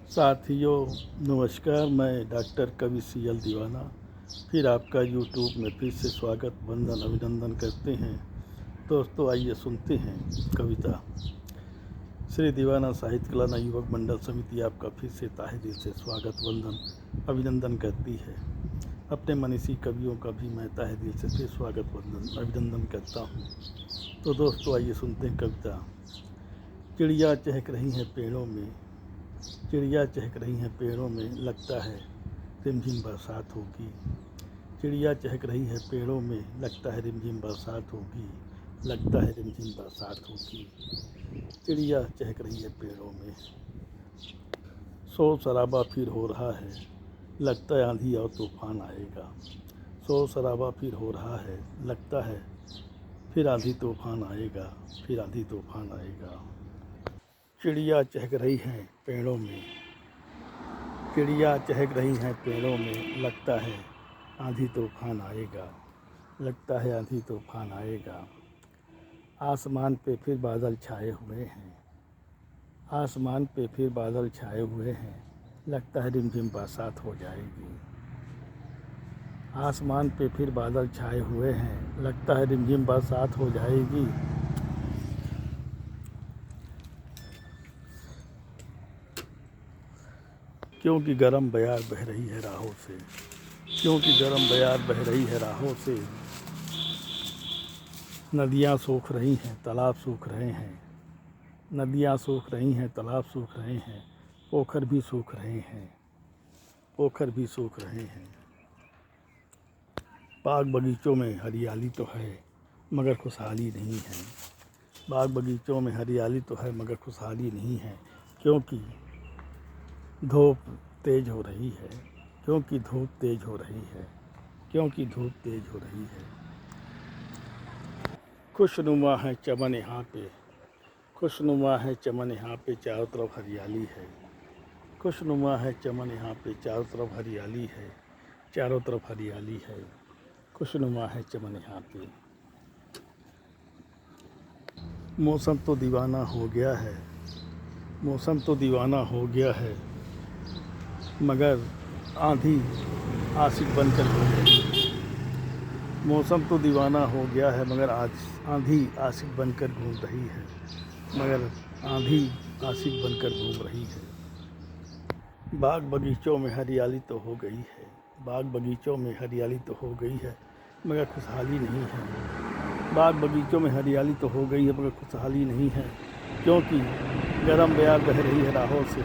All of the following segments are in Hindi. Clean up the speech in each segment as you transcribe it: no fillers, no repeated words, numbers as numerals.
साथियों नमस्कार। मैं डॉक्टर कवि सीएल दीवाना फिर आपका यूट्यूब में फिर से स्वागत वंदन अभिनंदन करते हैं। दोस्तों आइए सुनते हैं कविता। श्री दीवाना साहित्य कला युवक मंडल समिति आपका फिर से ताहे दिल से स्वागत वंदन अभिनंदन करती है। अपने मनीषी कवियों का भी मैं ताहे दिल से फिर स्वागत वंदन अभिनंदन करता हूँ। तो दोस्तों आइए सुनते हैं कविता। चिड़िया चहक रही हैं पेड़ों में, चिड़िया चहक रही हैं पेड़ों में, लगता है रिमझिम बरसात होगी। चिड़िया चहक रही है पेड़ों में, लगता है रिमझिम बरसात होगी, लगता है रिमझिम बरसात होगी। चिड़िया चहक रही है पेड़ों में। शोर शराबा फिर हो रहा है, लगता है आंधी और तूफान आएगा। शोर शराबा फिर हो रहा है, लगता है फिर आंधी तूफान आएगा, फिर आंधी तूफान आएगा। चिड़िया चहक रही हैं पेड़ों में, चिड़िया चहक रही हैं पेड़ों में, लगता है आंधी तूफान आएगा, लगता है आंधी तूफान आएगा। आसमान पे फिर बादल छाए हुए हैं, आसमान पे फिर बादल छाए हुए हैं, लगता है रिमझिम बरसात हो जाएगी। आसमान पे फिर बादल छाए हुए हैं, लगता है रिमझिम बरसात हो जाएगी। क्योंकि गरम बयार बह रही है राहों से, क्योंकि गरम बयार बह रही है राहों से। नदियाँ सूख रही हैं, तालाब सूख रहे हैं, नदियाँ सूख रही हैं, तालाब सूख रहे हैं, पोखर भी सूख रहे हैं, पोखर भी सूख रहे हैं। बाग बगीचों में हरियाली तो है मगर खुशहाली नहीं है, बाग बगीचों में हरियाली तो है मगर खुशहाली नहीं है। क्योंकि धूप तेज हो रही है, क्योंकि धूप तेज हो रही है, क्योंकि धूप तेज हो रही है। खुशनुमा है चमन यहाँ पे, खुशनुमा है चमन यहाँ पे, चारों तरफ हरियाली है। खुशनुमा है चमन यहाँ पे, चारों तरफ हरियाली है, चारों तरफ हरियाली है। खुशनुमा है चमन यहाँ पे। मौसम तो दीवाना हो गया है, मौसम तो दीवाना हो गया है, मगर आंधी आशिक बनकर घूम रही है। मौसम तो दीवाना हो गया है मगर आज आंधी आशिक बनकर घूम रही है, मगर आंधी आशिक बनकर घूम रही है। बाग बगीचों में हरियाली तो हो गई है, बाग बगीचों में हरियाली तो हो गई है मगर खुशहाली नहीं है। बाग बगीचों में हरियाली तो हो गई है मगर खुशहाली नहीं है। क्योंकि गरम बयार बह रही है राहों से,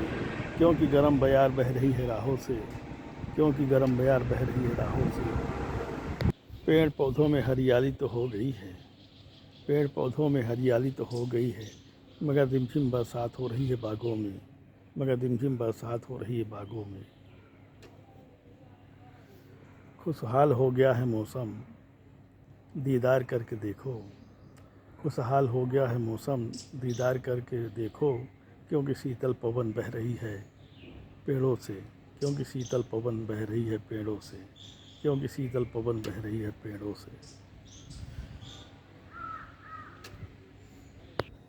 क्योंकि गरम बयार बह रही है राहों से, क्योंकि गरम बयार बह रही है राहों से। पेड़ पौधों में हरियाली तो हो गई है, पेड़ पौधों में हरियाली तो हो गई है मगर रिमझिम बरसात हो रही है बागों में, मगर रिमझिम बरसात हो रही है बागों में। खुशहाल हो गया है मौसम, दीदार करके देखो, खुशहाल हो गया है मौसम, दीदार करके देखो। क्योंकि शीतल पवन बह रही है पेड़ों से, क्योंकि शीतल पवन बह रही है पेड़ों से, क्योंकि शीतल पवन बह रही है पेड़ों से।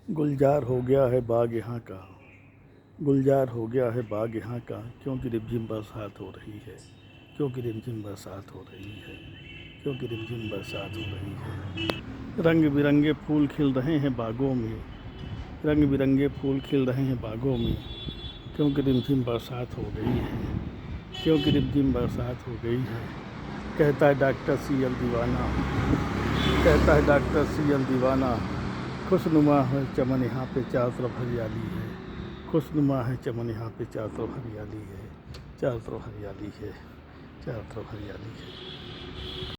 गुलजार हो गया है बाग यहाँ का, गुलजार हो गया है बाग यहाँ का, क्योंकि रिमझिम बरसात हो रही है, क्योंकि रिमझिम बरसात हो रही है, क्योंकि रिमझिम बरसात हो रही है। रंग बिरंगे फूल खिल रहे हैं बागों में, रंग बिरंगे फूल खिल रहे हैं बागों में, क्योंकि रिमझिम बरसात हो गई है, क्योंकि रिमझिम बरसात हो गई है। कहता है डॉक्टर सीएल दीवाना, कहता है डॉक्टर सीएल दीवाना। खुशनुमा है चमन यहाँ पे, चारों तरफ हरियाली है। खुशनुमा है चमन यहाँ पे, चारों तरफ हरियाली है, चारों तरफ हरियाली है, चारों तरफ हरियाली है।